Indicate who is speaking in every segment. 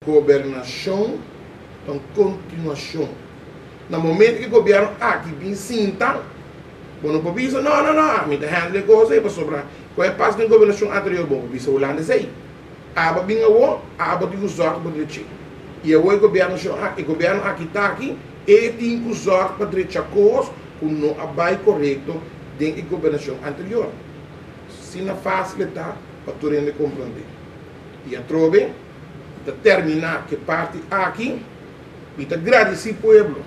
Speaker 1: Governação então continuação. No momento que o governo aqui vem sinta, quando o dizer não, me dá handle coisa aí para sobrar. Qual é passo da governação anterior, bom, o bicho olhando aí. Aba bem o aba de usar para direita. E o governo aqui está aqui, e tem que usar para direita coisa, que não abai correto dentro da governação anterior. Se não facilitar para tu compreender. E a trove de terminar que parte aqui e de agradecer ao povo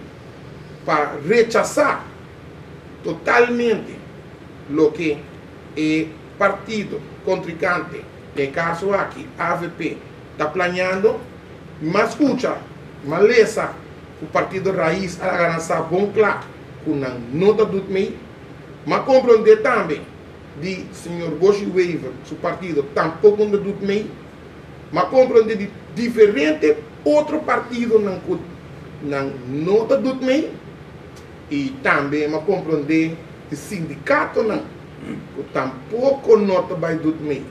Speaker 1: para rechazar totalmente o que é partido contrincante, no caso aqui, AVP, está planeando, mas escuta, maleza, o partido raiz a ganhar bom claro, com a nota do meio, mas compreender também de senhor Bush Weaver, seu partido tampouco não do meio, mas compreender de diferente outro partido não nota do meio e também mas compreender de sindicato não que tampouco nota vai do meio.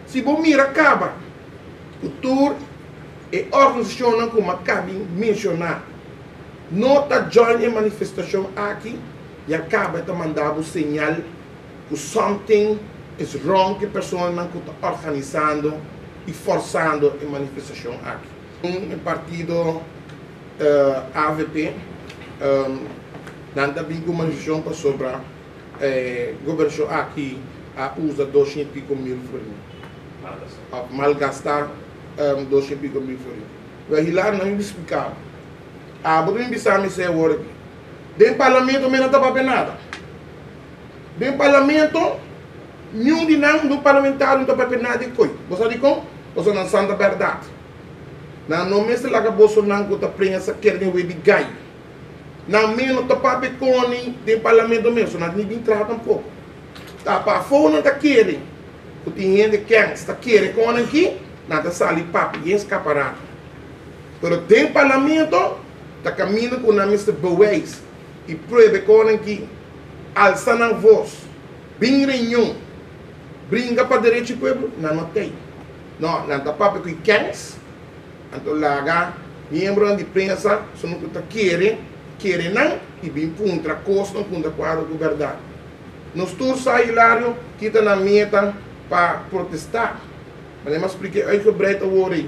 Speaker 1: Se você mira acaba o tour e organização não como acaba de mencionar nota join em manifestação aqui e acaba de mandar o sinal que something is wrong que a pessoa não está organizando e forçando a manifestação aqui. O partido AVP não tem uma manifestação para sobre a governação aqui a usa 200 e pico mil florins. Malgastar 200 e pico mil florins. Vai lá não me explicar. Vou me pensar me ser agora aqui. Dentro do parlamento não está para nada. Dentro do parlamento nenhum de nós do parlamentar não está para nada de coisa. Você diz como? Você não sabe a verdade. Não me se lá que você não está prensa querendo ver de gai. Não me não está para pecone do parlamento mesmo. Não nem entrar tampouco. Tá para fora não está querendo. O dinheiro que está querendo com aqui não está saindo papo e escaparado. Mas dentro do parlamento está caminhando com a Mr. Boweis e prova com aqui alçando a voz. Bem renhão. Brinca para direito do povo. Não tem. Não está para que quens. Então lá membros de prensa são que está querem não e bem contra costa contra quadro de verdade. Nós todos hilário que está na meta para protestar. Mas eu expliquei aí que o Breta Wori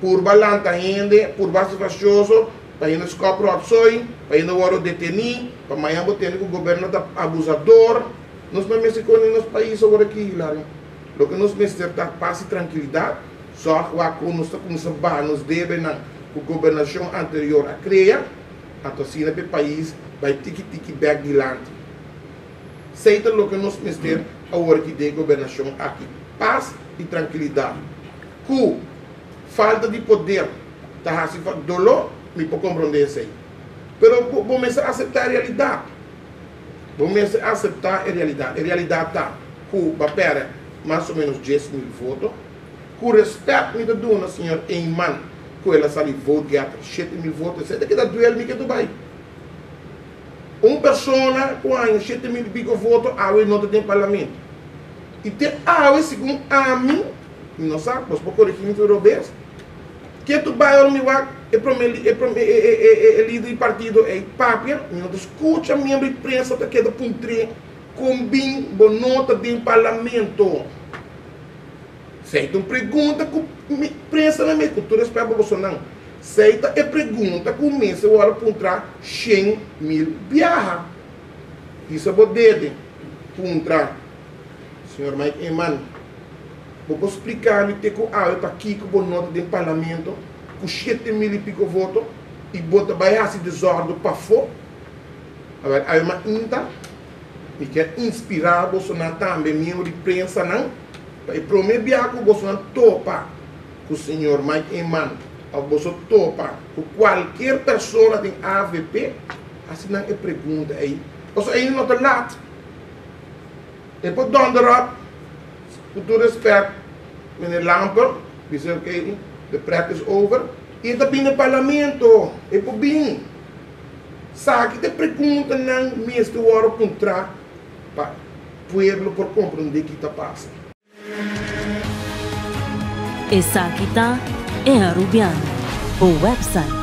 Speaker 1: por balanta ainda, por base faccioso, para ainda escapar opções, para ainda o detenido, para amanhã botar que o governo está abusador. Nós não mexemos nos países agora aqui hilário. O que nós precisamos é paz e tranquilidade. Só que nos deve na governação anterior a criar, a torcida do país vai tiki back de lado. Seita o que nós precisamos agora que de governação aqui. Paz e tranquilidade. Com falta de poder, tá se faz dolor, me pode compreender isso aí. Mas vamos aceitar a realidade. Vamos aceitar a realidade. A realidade está com papel mais ou menos 10 mil votos. Com respeito, me dá senhor Eiman, que ela saiu voto de 7 mil votos. Você tem que dar duelo, me que tu vai. Uma pessoa com 7 mil e pico votos, a não tem parlamento. E tem a segundo a mim, não sabe, mas por corrigir o europeu. Que tu vai ao meu líder do partido é Pápia, não escuta membro de prensa da que da puntre com bem boa nota do parlamento. Seita uma pergunta que a prensa na minha cultura espera para você não. Seita é pergunta que o mês eu olho para entrar 100 mil viaja. Isso é poder para entrar. Senhor Mike Eman, vou explicar-lhe que eu está aqui com boa nota do parlamento, com 7 mil e pico votos, e bota baixa desordem para fora. Agora, há uma inta, e quer inspirar Bolsonaro também, membro de prensa, não? E prometo que o Bolsonaro topa com o senhor Mike Eman, o Bolsonaro topa com qualquer pessoa tem AVP, assim não é pergunta aí. Você ainda não está lá. E por donderop, com todo respeito, meneer Lamper, dizer que the practice is over, e está bem no parlamento, e por bem. Sabe que te pergunta não mesmo hora contra para o povo por compreender o que está passando.
Speaker 2: Essa aqui é a Rubiano. O website